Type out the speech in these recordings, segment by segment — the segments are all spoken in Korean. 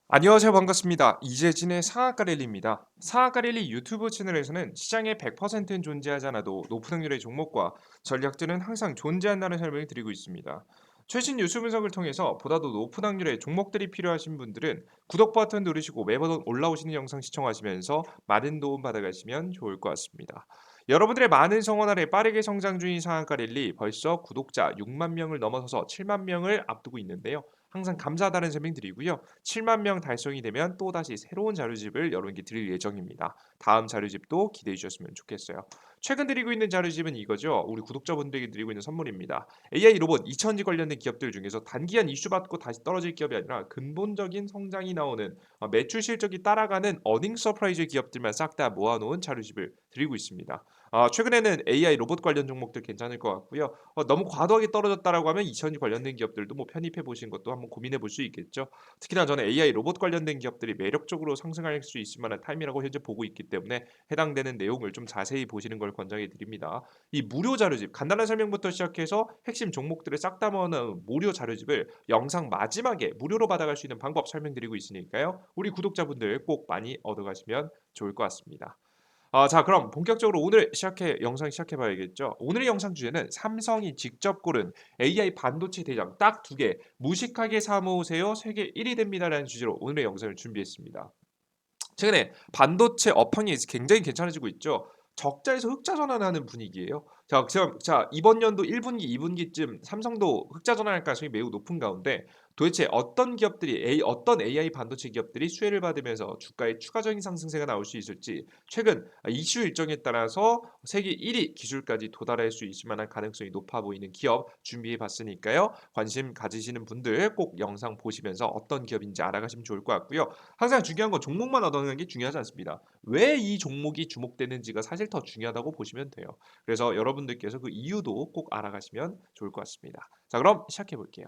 안녕하세요. 반갑습니다. 이재진의 상한가 랠리입니다. 상한가 랠리 유튜브 채널에서는 시장에 100%는 존재하지 않아도 높은 확률의 종목과 전략들은 항상 존재한다는 설명을 드리고 있습니다. 최신 뉴스 분석을 통해서 보다도 높은 확률의 종목들이 필요하신 분들은 구독 버튼 누르시고 매번 올라오시는 영상 시청하시면서 많은 도움 받아가시면 좋을 것 같습니다. 여러분들의 많은 성원 아래 빠르게 성장 중인 상한가 랠리 벌써 구독자 6만 명을 넘어서서 7만 명을 앞두고 있는데요. 항상 감사하다는 설명 드리고요. 7만 명 달성이 되면 또다시 새로운 자료집을 여러분께 드릴 예정입니다. 다음 자료집도 기대해 주셨으면 좋겠어요. 최근 드리고 있는 자료집은 이거죠. 우리 구독자분들에게 드리고 있는 선물입니다. AI 로봇 2000지 관련된 기업들 중에서 단기간 이슈 받고 다시 떨어질 기업이 아니라 근본적인 성장이 나오는 매출 실적이 따라가는 어닝 서프라이즈 기업들만 싹 다 모아놓은 자료집을 드리고 있습니다. 최근에는 AI 로봇 관련 종목들 괜찮을 것 같고요. 너무 과도하게 떨어졌다라고 하면 2000지 관련된 기업들도 뭐 편입해 보신 것도 한번 고민해 볼 수 있겠죠. 특히나 저는 AI 로봇 관련된 기업들이 매력적으로 상승할 수 있을 만한 타임이라고 현재 보고 있기 때문에 해당되는 내용을 좀 자세히 보시는 걸 권장해 드립니다. 이 무료 자료집 간단한 설명부터 시작해서 핵심 종목들을 싹 다 모아놓은 무료 자료집을 영상 마지막에 무료로 받아갈 수 있는 방법 설명드리고 있으니까요. 우리 구독자분들 꼭 많이 얻어가시면 좋을 것 같습니다. 자, 그럼 본격적으로 오늘 영상 시작해 봐야겠죠. 오늘의 영상 주제는 삼성이 직접 고른 AI 반도체 대장 딱 두 개 무식하게 사 모으세요. 세계 1위 됩니다라는 주제로 오늘의 영상을 준비했습니다. 최근에 반도체 업황이 굉장히 괜찮아지고 있죠. 적자에서 흑자 전환하는 분위기예요. 자, 이번 연도 1분기, 2분기쯤 삼성도 흑자 전환할 가능성이 매우 높은 가운데 도대체 어떤 AI 반도체 기업들이 수혜를 받으면서 주가에 추가적인 상승세가 나올 수 있을지 최근 이슈 일정에 따라서 세계 1위 기술까지 도달할 수 있을 만한 가능성이 높아 보이는 기업 준비해 봤으니까요. 관심 가지시는 분들 꼭 영상 보시면서 어떤 기업인지 알아가시면 좋을 것 같고요. 항상 중요한 건 종목만 얻어내는 게 중요하지 않습니다. 왜 이 종목이 주목되는지가 사실 더 중요하다고 보시면 돼요. 그래서 여러분들께서 그 이유도 꼭 알아가시면 좋을 것 같습니다. 자, 그럼 시작해 볼게요.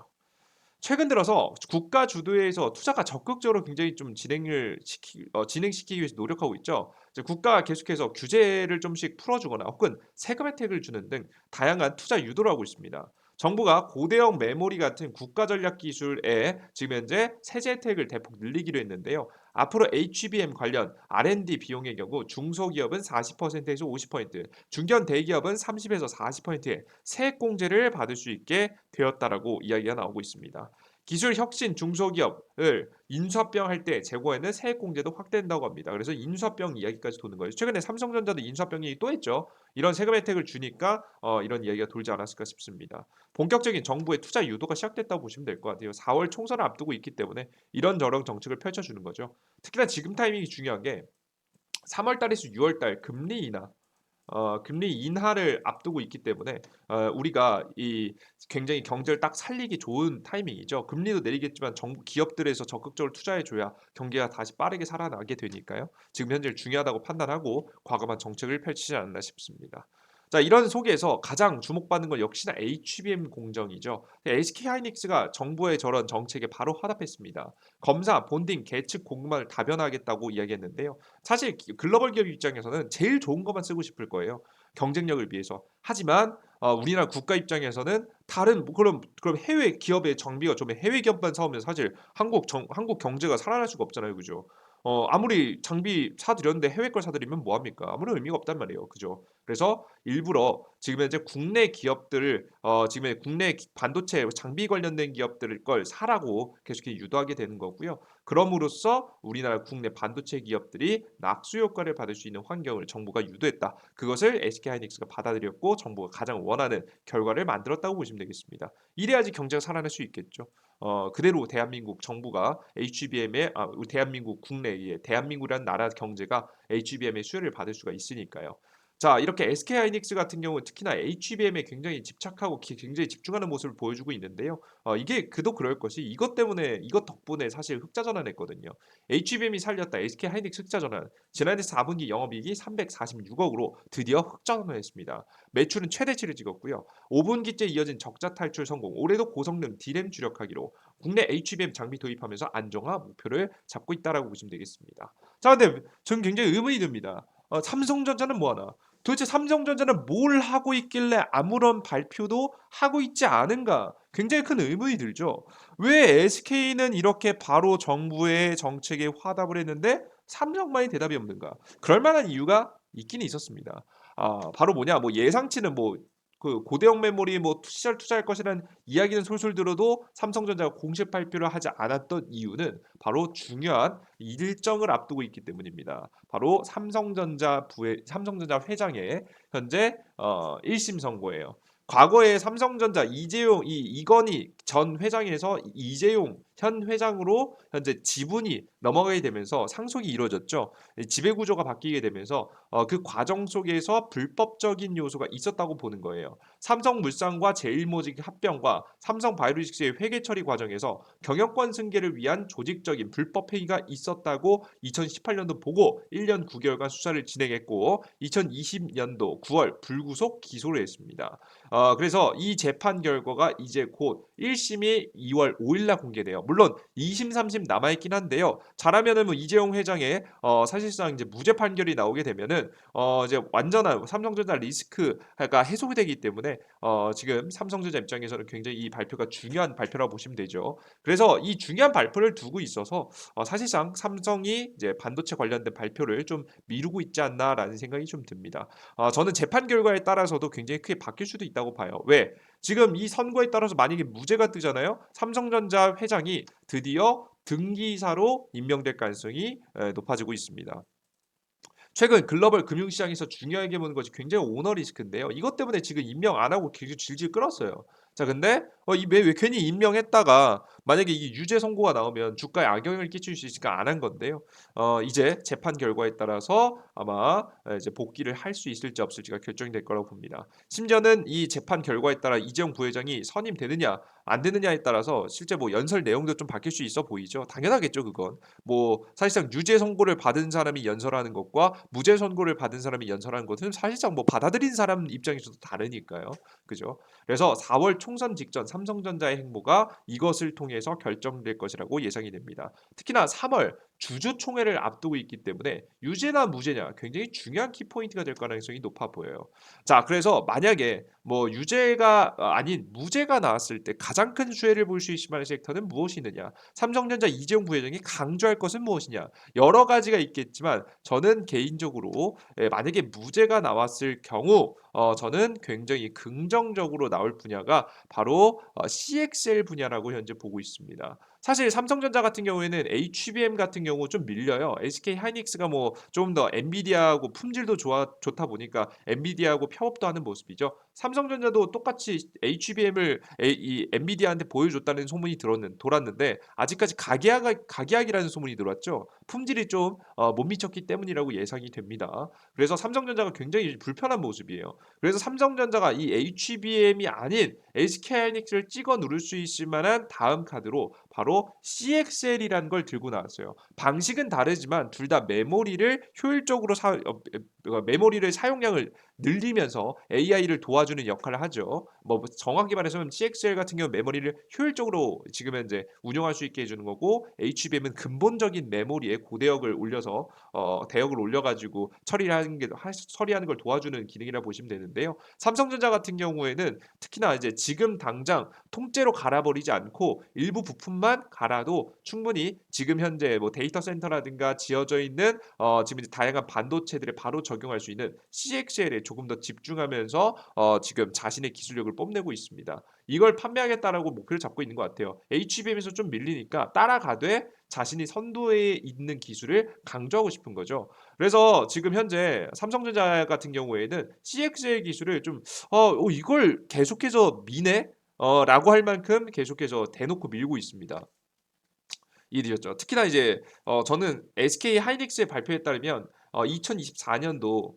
최근 들어서 국가 주도에서 투자가 적극적으로 굉장히 좀 진행시키기 위해서 노력하고 있죠. 이제 국가가 계속해서 규제를 좀씩 풀어주거나 혹은 세금 혜택을 주는 등 다양한 투자 유도를 하고 있습니다. 정부가 고대형 메모리 같은 국가 전략 기술에 지금 현재 세제 혜택을 대폭 늘리기로 했는데요. 앞으로 HBM 관련 R&D 비용의 경우 중소기업은 40%에서 50%, 중견 대기업은 30에서 40%의 세액 공제를 받을 수 있게 되었다라고 이야기가 나오고 있습니다. 기술 혁신 중소기업을 인수합병 할 때 재고에는 세액 공제도 확대된다고 합니다. 그래서 인수합병 이야기까지 도는 거예요. 최근에 삼성전자도 인수합병 얘기 또 했죠. 이런 세금 혜택을 주니까 이런 이야기가 돌지 않았을까 싶습니다. 본격적인 정부의 투자 유도가 시작됐다고 보시면 될 것 같아요. 4월 총선을 앞두고 있기 때문에 이런저런 정책을 펼쳐주는 거죠. 특히나 지금 타이밍이 중요한 게 3월 달에서 6월 달 금리 인하 금리 인하를 앞두고 있기 때문에 우리가 이 굉장히 경제를 딱 살리기 좋은 타이밍이죠. 금리도 내리겠지만 정부 기업들에서 적극적으로 투자해 줘야 경기가 다시 빠르게 살아나게 되니까요. 지금 현재 중요하다고 판단하고 과감한 정책을 펼치지 않았나 싶습니다. 자, 이런 속에서 가장 주목받는 건 역시나 HBM 공정이죠. SK하이닉스가 정부의 저런 정책에 바로 화답했습니다. 검사, 본딩, 계측 공급망을 다변화하겠다고 이야기했는데요. 사실 글로벌 기업 입장에서는 제일 좋은 것만 쓰고 싶을 거예요. 경쟁력을 위해서. 하지만 우리나라 국가 입장에서는 다른 뭐 그럼 해외 기업의 정비가 좀 해외 기업만 사오면 사실 한국 경제가 살아날 수가 없잖아요. 그죠? 아무리 장비 사들였는데 해외 걸 사들이면 뭐 합니까? 아무런 의미가 없단 말이에요. 그죠? 그래서 일부러 지금 현재 국내 기업들을 지금 국내 반도체 장비 관련된 기업들 걸 사라고 계속해서 유도하게 되는 거고요. 그럼으로써 우리나라 국내 반도체 기업들이 낙수 효과를 받을 수 있는 환경을 정부가 유도했다. 그것을 SK하이닉스가 받아들였고 정부가 가장 원하는 결과를 만들었다고 보시면 되겠습니다. 이래야지 경제가 살아날 수 있겠죠. 그대로 대한민국 정부가 HBM의 우리 대한민국 국내에 대한민국이라는 나라 경제가 HBM의 수혜를 받을 수가 있으니까요. 자, 이렇게 SK하이닉스 같은 경우는 특히나 HBM에 굉장히 집착하고 굉장히 집중하는 모습을 보여주고 있는데요. 이게 그도 그럴 것이 이것 덕분에 사실 흑자 전환했거든요. HBM이 살렸다. SK하이닉스 흑자 전환. 지난해 4분기 영업이익이 346억으로 드디어 흑자 전환했습니다. 매출은 최대치를 찍었고요. 5분기째 이어진 적자 탈출 성공. 올해도 고성능 D램 주력하기로 국내 HBM 장비 도입하면서 안정화 목표를 잡고 있다라고 보시면 되겠습니다. 자, 근데 저는 굉장히 의문이 듭니다. 삼성전자는 뭐하나? 도대체 삼성전자는 뭘 하고 있길래 아무런 발표도 하고 있지 않은가? 굉장히 큰 의문이 들죠. 왜 SK는 이렇게 바로 정부의 정책에 화답을 했는데 삼성만이 대답이 없는가? 그럴 만한 이유가 있긴 있었습니다. 바로 뭐냐? 뭐 예상치는 뭐 그 고대형 메모리 뭐 시절 투자할 것이라는 이야기는 솔솔 들어도 삼성전자가 공식 발표를 하지 않았던 이유는 바로 중요한 일정을 앞두고 있기 때문입니다. 바로 삼성전자 회장의 현재 1심 선고예요. 과거에 삼성전자 이재용 이건희 전 회장에서 이재용 현 회장으로 현재 지분이 넘어가게 되면서 상속이 이루어졌죠. 지배 구조가 바뀌게 되면서 그 과정 속에서 불법적인 요소가 있었다고 보는 거예요. 삼성물산과 제일모직 합병과 삼성바이오로직스의 회계 처리 과정에서 경영권 승계를 위한 조직적인 불법 행위가 있었다고 2018년도 보고 1년 9개월간 수사를 진행했고 2020년도 9월 불구속 기소를 했습니다. 그래서 이 재판 결과가 이제 곧 1심이 2월 5일 날 공개돼요. 물론 2심, 3심 남아 있긴 한데요. 잘하면은 뭐 이재용 회장의 사실상 이제 무죄 판결이 나오게 되면은 이제 완전한 삼성전자 리스크가 해소가 되기 때문에 지금 삼성전자 입장에서는 굉장히 이 발표가 중요한 발표라고 보시면 되죠. 그래서 이 중요한 발표를 두고 있어서 사실상 삼성이 이제 반도체 관련된 발표를 좀 미루고 있지 않나라는 생각이 좀 듭니다. 저는 재판 결과에 따라서도 굉장히 크게 바뀔 수도 있다고 봐요. 왜? 지금 이 선고에 따라서 만약에 무죄가 뜨잖아요. 삼성전자 회장이 드디어 등기사로 임명될 가능성이 높아지고 있습니다. 최근 글로벌 금융시장에서 중요하게 보는 것이 굉장히 오너 리스크인데요. 이것 때문에 지금 임명 안 하고 계속 질질 끌었어요. 자, 근데 왜 괜히 임명했다가 만약에 이게 유죄 선고가 나오면 주가에 악영향을 끼칠 수 있으니까 안 한 건데요. 이제 재판 결과에 따라서 아마 이제 복귀를 할 수 있을지 없을지가 결정이 될 거라고 봅니다. 심지어는 이 재판 결과에 따라 이재용 부회장이 선임되느냐 안 되느냐에 따라서 실제 뭐 연설 내용도 좀 바뀔 수 있어 보이죠. 당연하겠죠, 그건. 뭐 사실상 유죄 선고를 받은 사람이 연설하는 것과 무죄 선고를 받은 사람이 연설하는 것은 사실상 뭐 받아들인 사람 입장에서도 다르니까요. 그죠? 그래서 4월 총선 직전 삼성전자의 행보가 이것을 통해서 결정될 것이라고 예상이 됩니다. 특히나 3월 주주총회를 앞두고 있기 때문에 유죄나 무죄냐 굉장히 중요한 키포인트가 될 가능성이 높아 보여요. 자, 그래서 만약에 뭐 유죄가 아닌 무죄가 나왔을 때 가장 큰 수혜를 볼 수 있을 만한 섹터는 무엇이느냐? 삼성전자 이재용 부회장이 강조할 것은 무엇이냐? 여러 가지가 있겠지만 저는 개인적으로 만약에 무죄가 나왔을 경우 저는 굉장히 긍정적으로 나올 분야가 바로 CXL 분야라고 현재 보고 있습니다. 사실 삼성전자 같은 경우에는 HBM 같은 경우 좀 밀려요. SK 하이닉스가 뭐 좀 더 엔비디아하고 품질도 좋다 보니까 엔비디아하고 협업도 하는 모습이죠. 삼성전자도 똑같이 HBM을 이 엔비디아한테 보여줬다는 소문이 돌았는데 아직까지 가계약이라는 소문이 들어왔죠. 품질이 좀 못 미쳤기 때문이라고 예상이 됩니다. 그래서 삼성전자가 굉장히 불편한 모습이에요. 그래서 삼성전자가 이 HBM이 아닌 SK하이닉스를 찍어 누를 수 있을 만한 다음 카드로 바로 CXL이라는 걸 들고 나왔어요. 방식은 다르지만 둘 다 메모리를 사용량을 늘리면서 AI를 도와주는 역할을 하죠. 뭐 정확히 말해서는 CXL 같은 경우 메모리를 효율적으로 지금 현재 운영할 수 있게 해주는 거고 HBM은 근본적인 메모리에 고대역을 올려서 대역을 올려가지고 처리하는 걸 도와주는 기능이라 보시면 되는데요. 삼성전자 같은 경우에는 특히나 이제 지금 당장 통째로 갈아버리지 않고 일부 부품만 갈아도 충분히 지금 현재 뭐 데이터 센터라든가 지어져 있는 지금 이제 다양한 반도체들에 바로 적용할 수 있는 CXL에 조금 더 집중하면서 지금 자신의 기술력을 뽐내고 있습니다. 이걸 판매하겠다라고 목표를 잡고 있는 것 같아요. HBM에서 좀 밀리니까 따라가되 자신이 선두에 있는 기술을 강조하고 싶은 거죠. 그래서 지금 현재 삼성전자 같은 경우에는 CXL 기술을 좀 이걸 계속해서 미네? 라고 할 만큼 계속해서 대놓고 밀고 있습니다. 이해되셨죠? 특히나 이제 저는 SK 하이닉스의 발표에 따르면 2024년도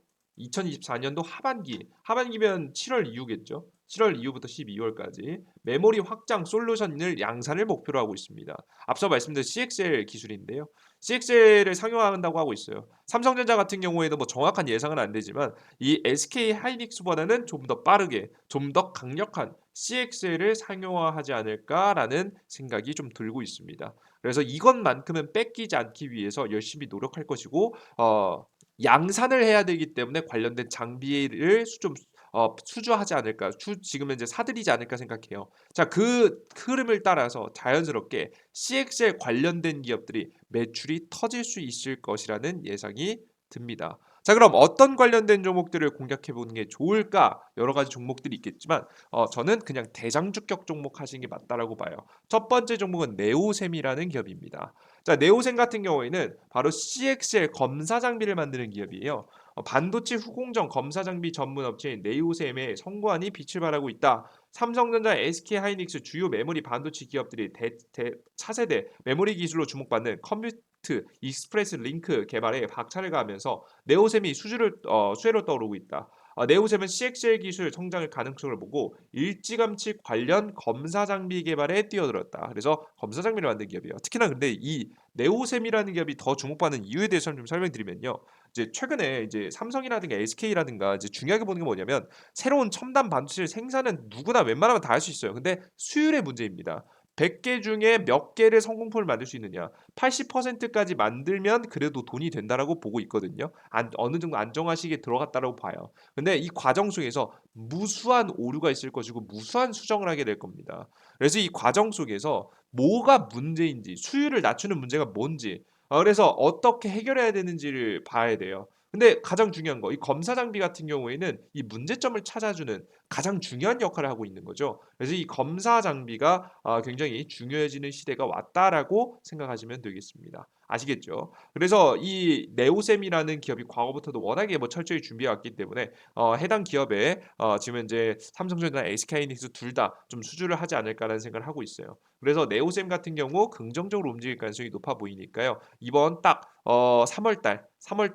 하반기면 7월 이후겠죠. 7월 이후부터 12월까지 메모리 확장 솔루션을 양산을 목표로 하고 있습니다. 앞서 말씀드린 CXL 기술인데요. CXL을 상용화한다고 하고 있어요. 삼성전자 같은 경우에는 뭐 정확한 예상은 안 되지만 이 SK 하이닉스보다는 좀 더 빠르게, 좀 더 강력한 CXL을 상용화하지 않을까라는 생각이 좀 들고 있습니다. 그래서 이것만큼은 뺏기지 않기 위해서 열심히 노력할 것이고 양산을 해야 되기 때문에 관련된 장비를 좀 수주하지 않을까. 지금 현재 사들이지 않을까 생각해요. 자, 그 흐름을 따라서 자연스럽게 CXL 관련된 기업들이 매출이 터질 수 있을 것이라는 예상이 듭니다. 자, 그럼 어떤 관련된 종목들을 공략해 보는 게 좋을까? 여러 가지 종목들이 있겠지만 저는 그냥 대장주격 종목 하시는 게 맞다라고 봐요. 첫 번째 종목은 네오셈이라는 기업입니다. 자, 네오셈 같은 경우에는 바로 CXL 검사 장비를 만드는 기업이에요. 반도체 후공정 검사 장비 전문 업체인 네오셈의 성과안이 빛을 발하고 있다. 삼성전자, SK하이닉스 주요 메모리 반도체 기업들이 차세대 메모리 기술로 주목받는 컴퓨트 익스프레스 링크 개발에 박차를 가하면서 네오셈이 수혜로 떠오르고 있다. 네오셈은 CXL 기술 성장을 가능성을 보고 일찌감치 관련 검사 장비 개발에 뛰어들었다. 그래서 검사 장비를 만든 기업이에요. 특히나 근데 이 네오셈이라는 기업이 더 주목받는 이유에 대해서 좀 설명드리면요. 이제 최근에 이제 삼성이라든가 SK라든가 이제 중요하게 보는 게 뭐냐면 새로운 첨단 반도체 생산은 누구나 웬만하면 다 할 수 있어요. 근데 수율의 문제입니다. 100개 중에 몇 개를 성공품을 만들 수 있느냐. 80%까지 만들면 그래도 돈이 된다라고 보고 있거든요. 어느 정도 안정화식에 들어갔다라고 봐요. 근데 이 과정 속에서 무수한 오류가 있을 것이고 무수한 수정을 하게 될 겁니다. 그래서 이 과정 속에서 뭐가 문제인지, 수율을 낮추는 문제가 뭔지, 그래서 어떻게 해결해야 되는지를 봐야 돼요. 근데 가장 중요한 거, 이 검사 장비 같은 경우에는 이 문제점을 찾아주는 가장 중요한 역할을 하고 있는 거죠. 그래서 이 검사 장비가 굉장히 중요해지는 시대가 왔다라고 생각하시면 되겠습니다. 아시겠죠? 그래서 이 네오셈이라는 기업이 과거부터도 워낙에 뭐 철저히 준비해 왔기 때문에 해당 기업에 지금 현재 삼성전자나 SK하이닉스 둘 다 좀 수주를 하지 않을까라는 생각을 하고 있어요. 그래서 네오셈 같은 경우 긍정적으로 움직일 가능성이 높아 보이니까요. 이번 딱 3월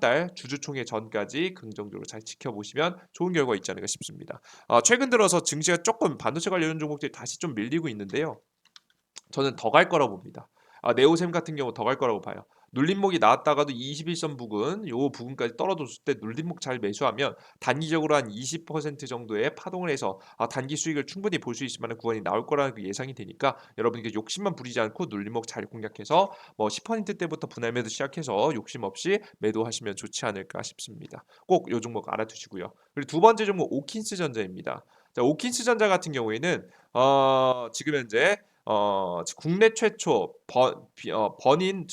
달 주주총회 전까지 긍정적으로 잘 지켜보시면 좋은 결과 있지 않을까 싶습니다. 최근 들어서 증시가 조금 반도체 관련 종목들이 다시 좀 밀리고 있는데요. 저는 더 갈 거라고 봅니다. 네오셈 같은 경우 더 갈 거라고 봐요. 눌림목이 나왔다가도 21선 부근, 요 부근까지 떨어졌을 때 눌림목 잘 매수하면 단기적으로 한 20% 정도의 파동을 해서 단기 수익을 충분히 볼 수 있을 만한 구간이 나올 거라는 그 예상이 되니까 여러분께 욕심만 부리지 않고 눌림목 잘 공략해서 뭐 10%대부터 분할 매도 시작해서 욕심 없이 매도하시면 좋지 않을까 싶습니다. 꼭 요 종목 알아두시고요. 그리고 두 번째 종목 오킨스 전자입니다. 자, 오킨스 전자 같은 경우에는 지금 현재 국내 최초 버닌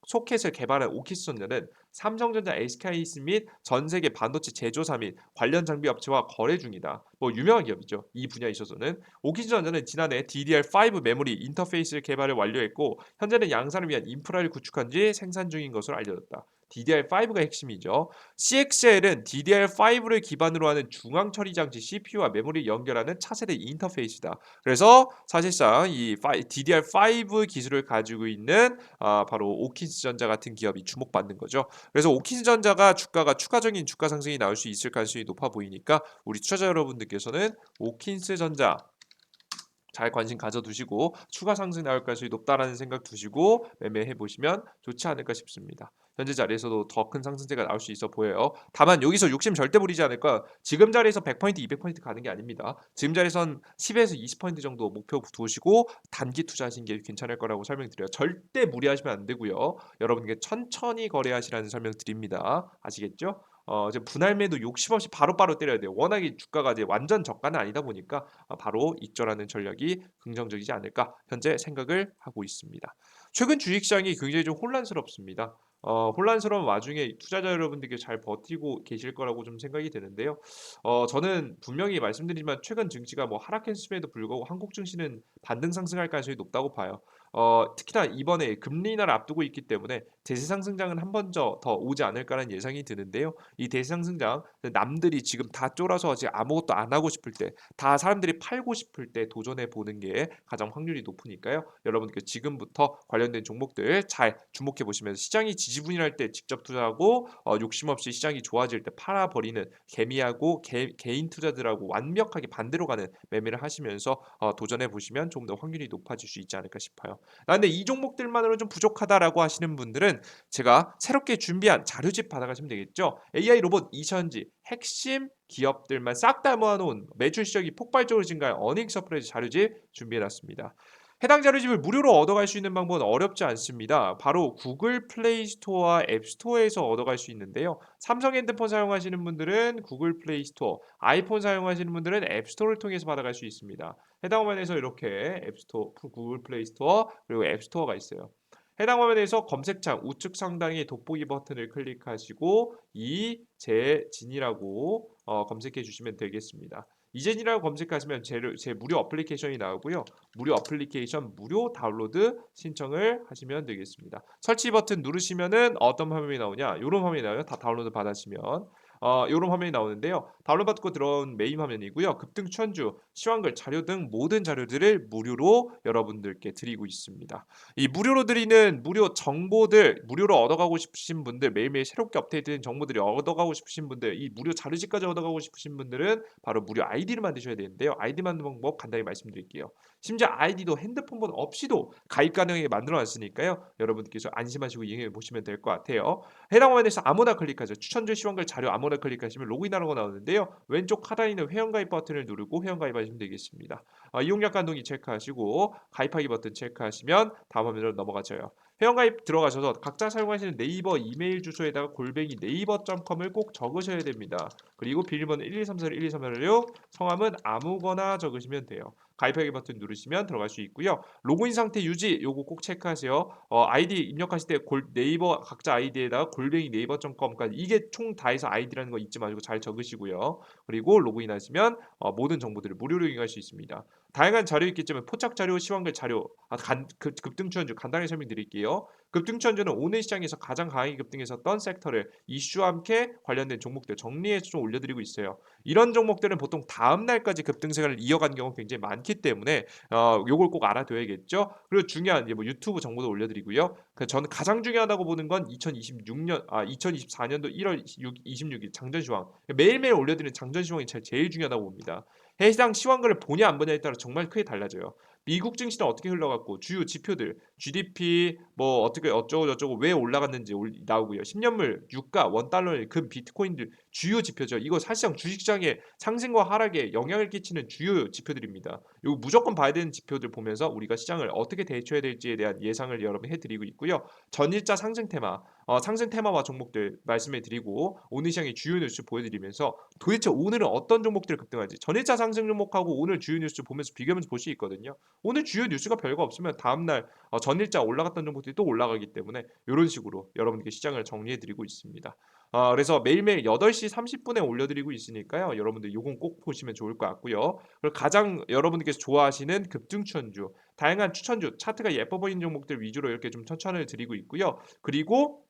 소켓을 개발한 오키스전자는 삼성전자, SK하이닉스 및 전 세계 반도체 제조사 및 관련 장비 업체와 거래 중이다. 뭐 유명한 기업이죠. 이 분야에 있어서는 오키스전자는 지난해 DDR5 메모리 인터페이스 개발을 완료했고 현재는 양산을 위한 인프라를 구축한 뒤 생산 중인 것으로 알려졌다. DDR5가 핵심이죠. CXL은 DDR5를 기반으로 하는 중앙 처리 장치 CPU와 메모리를 연결하는 차세대 인터페이스다. 그래서 사실상 이 DDR5 기술을 가지고 있는 바로 오킨스전자 같은 기업이 주목받는 거죠. 그래서 오킨스전자가 주가가 추가적인 주가 상승이 나올 수 있을 가능성이 높아 보이니까 우리 투자자 여러분들께서는 오킨스전자 잘 관심 가져두시고 추가 상승 나올 가능성이 높다라는 생각 두시고 매매해 보시면 좋지 않을까 싶습니다. 현재 자리에서도 더 큰 상승세가 나올 수 있어 보여요. 다만 여기서 욕심 절대 부리지 않을까. 지금 자리에서 100%, 200% 가는 게 아닙니다. 지금 자리에선 10에서 20% 정도 목표 두시고 단기 투자하시는 게 괜찮을 거라고 설명드려요. 절대 무리하시면 안 되고요. 여러분께 천천히 거래하시라는 설명 드립니다. 아시겠죠? 이제 분할 매도 욕심 없이 바로바로 때려야 돼요. 워낙에 주가가 이제 완전 저가는 아니다 보니까 바로 익절하는 전략이 긍정적이지 않을까 현재 생각을 하고 있습니다. 최근 주식시장이 굉장히 좀 혼란스럽습니다. 혼란스러운 와중에 투자자 여러분들께 잘 버티고 계실 거라고 좀 생각이 되는데요. 저는 분명히 말씀드리지만 최근 증시가 뭐 하락했음에도 불구하고 한국 증시는 반등 상승할 가능성이 높다고 봐요. 특히나 이번에 금리 인하를 앞두고 있기 때문에 대세 상승장은 한 번 더 오지 않을까라는 예상이 드는데요. 이 대세 상승장 남들이 지금 다 쫄아서 아직 아무것도 안 하고 싶을 때, 다 사람들이 팔고 싶을 때 도전해 보는 게 가장 확률이 높으니까요. 여러분께 지금부터 관련된 종목들 잘 주목해 보시면서 시장이 지지분열할 때 직접 투자하고 욕심 없이 시장이 좋아질 때 팔아 버리는 개미하고 개인 투자들하고 완벽하게 반대로 가는 매매를 하시면서 도전해 보시면 좀 더 확률이 높아질 수 있지 않을까 싶어요. 근데 이 종목들만으로 좀 부족하다라고 하시는 분들은 제가 새롭게 준비한 자료집 받아가시면 되겠죠. AI 로봇 이천지 핵심 기업들만 싹 다 모아놓은 매출 실적이 폭발적으로 증가한 어닝 서프라이즈 자료집 준비해놨습니다. 해당 자료집을 무료로 얻어갈 수 있는 방법은 어렵지 않습니다. 바로 구글 플레이 스토어와 앱 스토어에서 얻어갈 수 있는데요. 삼성 핸드폰 사용하시는 분들은 구글 플레이 스토어, 아이폰 사용하시는 분들은 앱 스토어를 통해서 받아갈 수 있습니다. 해당 화면에서 이렇게 앱 스토어, 구글 플레이 스토어 그리고 앱 스토어가 있어요. 해당 화면에서 검색창 우측 상단의 돋보기 버튼을 클릭하시고 이재진이라고 검색해 주시면 되겠습니다. 이재진이라고 검색하시면 제 무료 어플리케이션이 나오고요. 무료 어플리케이션 무료 다운로드 신청을 하시면 되겠습니다. 설치 버튼 누르시면은 어떤 화면이 나오냐? 이런 화면이 나와요. 다 다운로드 받으시면 이런 화면이 나오는데요. 다운로드 받고 들어온 메인 화면이고요. 급등 추천주, 시황글, 자료 등 모든 자료들을 무료로 여러분들께 드리고 있습니다. 이 무료로 드리는 무료 정보들, 무료로 얻어가고 싶으신 분들, 매일매일 새롭게 업데이트된 정보들이 얻어가고 싶으신 분들, 이 무료 자료집까지 얻어가고 싶으신 분들은 바로 무료 아이디를 만드셔야 되는데요. 아이디 만드는 방법 간단히 말씀드릴게요. 심지어 아이디도 핸드폰 번호 없이도 가입 가능하게 만들어 놨으니까요. 여러분께서 안심하시고 이용해 보시면 될 것 같아요. 해당 화면에서 아무나 클릭하죠. 추천주 시황글 자료 아무나 클릭하시면 로그인하라고 나오는데요. 왼쪽 하단에 있는 회원가입 버튼을 누르고 회원가입하시면 되겠습니다. 이용량 간동기 체크하시고 가입하기 버튼 체크하시면 다음 화면으로 넘어가져요. 회원가입 들어가셔서 각자 사용하시는 네이버 이메일 주소에다가 골뱅이 네이버.com을 꼭 적으셔야 됩니다. 그리고 비밀번호 1234 1236 성함은 아무거나 적으시면 돼요. 가입하기 버튼 누르시면 들어갈 수 있고요. 로그인 상태 유지 요거 꼭 체크하세요. 아이디 입력하실 때 네이버 각자 아이디에다가 골뱅이 네이버.com까지 이게 총 다 해서 아이디라는 거 잊지 마시고 잘 적으시고요. 그리고 로그인하시면 모든 정보들을 무료로 이용할 수 있습니다. 다양한 자료 있겠지만 포착 자료, 시황글 자료, 급등 추천주 간단히 설명드릴게요. 급등 추천주는 오늘 시장에서 가장 강하게 급등했었던 섹터를 이슈와 함께 관련된 종목들 정리해서 좀 올려드리고 있어요. 이런 종목들은 보통 다음 날까지 급등세를 이어간 경우가 굉장히 많기 때문에 요걸 꼭 알아둬야겠죠. 그리고 중요한 뭐 유튜브 정보도 올려드리고요. 저는 가장 중요하다고 보는 건 2024년도 1월 26일 장전 시황 매일매일 올려드리는 장전 시황이 제일 중요하다고 봅니다. 해당 시황글을 보냐 안 보냐에 따라 정말 크게 달라져요. 미국 증시는 어떻게 흘러갔고 주요 지표들 GDP 뭐 어떻게 어쩌고 저쩌고 왜 올라갔는지 나오고요. 10년물 유가 원달러 금 비트코인들 주요 지표죠. 이거 사실상 주식시장의 상승과 하락에 영향을 끼치는 주요 지표들입니다. 이거 무조건 봐야 되는 지표들 보면서 우리가 시장을 어떻게 대처해야 될지에 대한 예상을 여러분 해드리고 있고요. 전일자 상승 테마, 상승 테마와 종목들 말씀해 드리고 오늘 시장의 주요 뉴스 보여드리면서 도대체 오늘은 어떤 종목들이 급등하지? 전일자 상승 종목하고 오늘 주요 뉴스 보면서 비교하면서 볼 수 있거든요. 오늘 주요 뉴스가 별거 없으면 다음날 전일자 올라갔던 종목들이 또 올라가기 때문에 이런 식으로 여러분께 시장을 정리해드리고 있습니다. 그래서 매일매일 8시 30분에 올려드리고 있으니까요. 여러분들 요건 꼭 보시면 좋을 것 같고요. 그리고 가장 여러분께서 좋아하시는 급등 추천주, 다양한 추천주, 차트가 예뻐 보이는 종목들 위주로 이렇게 좀 추천을 드리고 있고요. 그리고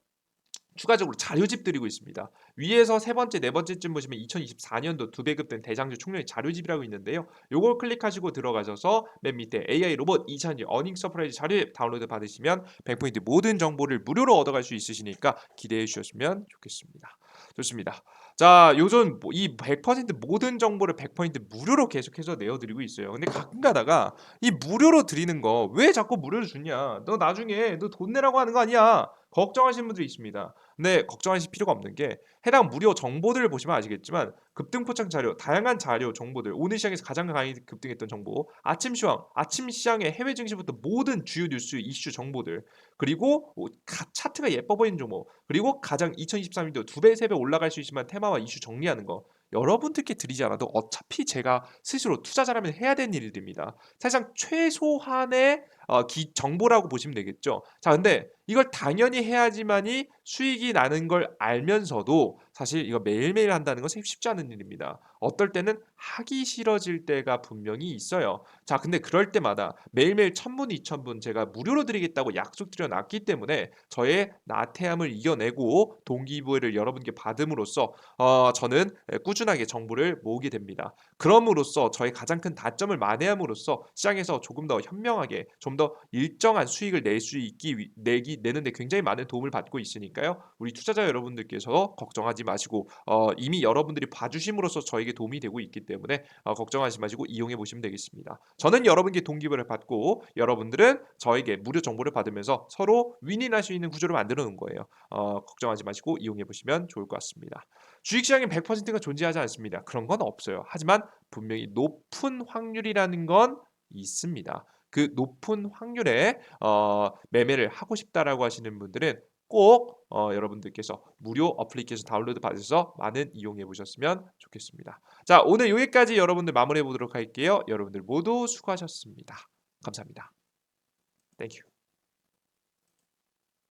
추가적으로 자료집 드리고 있습니다. 위에서 세 번째, 네 번째쯤 보시면 2024년도 두 배급된 대장주 총련의 자료집이라고 있는데요. 요걸 클릭하시고 들어가셔서 맨 밑에 AI 로봇 2020 어닝 서프라이즈 자료집 다운로드 받으시면 100포인트 모든 정보를 무료로 얻어갈 수 있으시니까 기대해 주셨으면 좋겠습니다. 좋습니다. 자, 요즘 이 100% 모든 정보를 100포인트 무료로 계속해서 내어드리고 있어요. 근데 가끔 가다가 이 무료로 드리는 거 왜 자꾸 무료로 주냐? 너 나중에 너 돈 내라고 하는 거 아니야? 걱정하시는 분들이 있습니다. 근데 걱정하실 필요가 없는 게 해당 무료 정보들을 보시면 아시겠지만 급등 포착 자료, 다양한 자료, 정보들, 오늘 시장에서 가장 강하게 급등했던 정보, 아침 시황, 아침 시장의 해외 증시부터 모든 주요 뉴스, 이슈 정보들, 그리고 차트가 예뻐 보이는 종목, 그리고 가장 2023년도 두 배, 세 배 올라갈 수 있지만 테마와 이슈 정리하는 거. 여러분들께 드리지 않아도 어차피 제가 스스로 투자자라면 해야 되는 일들입니다. 사실상 최소한의 정보라고 보시면 되겠죠. 자, 근데 이걸 당연히 해야지만이 수익이 나는 걸 알면서도 사실 이거 매일매일 한다는 것은 쉽지 않은 일입니다. 어떨 때는 하기 싫어질 때가 분명히 있어요. 자, 근데 그럴 때마다 매일매일 1000분, 2000분 제가 무료로 드리겠다고 약속드려 놨기 때문에 저의 나태함을 이겨내고 동기부여를 여러분께 받음으로써 저는 꾸준하게 정보를 모으게 됩니다. 그럼으로써 저의 가장 큰 다점을 만회함으로써 시장에서 조금 더 현명하게 좀 더 일정한 수익을 낼 수 있기 내는데 굉장히 많은 도움을 받고 있으니까요. 우리 투자자 여러분들께서 걱정하지 마시고 이미 여러분들이 봐주심으로써 저에게 도움이 되고 있기 때문에 걱정하지 마시고 이용해 보시면 되겠습니다. 저는 여러분께 동기부여를 받고 여러분들은 저에게 무료 정보를 받으면서 서로 윈윈할 수 있는 구조를 만들어 놓은 거예요. 걱정하지 마시고 이용해 보시면 좋을 것 같습니다. 주식시장에 100%가 존재하지 않습니다. 그런 건 없어요. 하지만 분명히 높은 확률이라는 건 있습니다. 그 높은 확률의 매매를 하고 싶다라고 하시는 분들은 꼭 여러분들께서 무료 어플리케이션 다운로드 받으셔서 많은 이용해 보셨으면 좋겠습니다. 자, 오늘 여기까지 여러분들 마무리해 보도록 할게요. 여러분들 모두 수고하셨습니다. 감사합니다. 땡큐.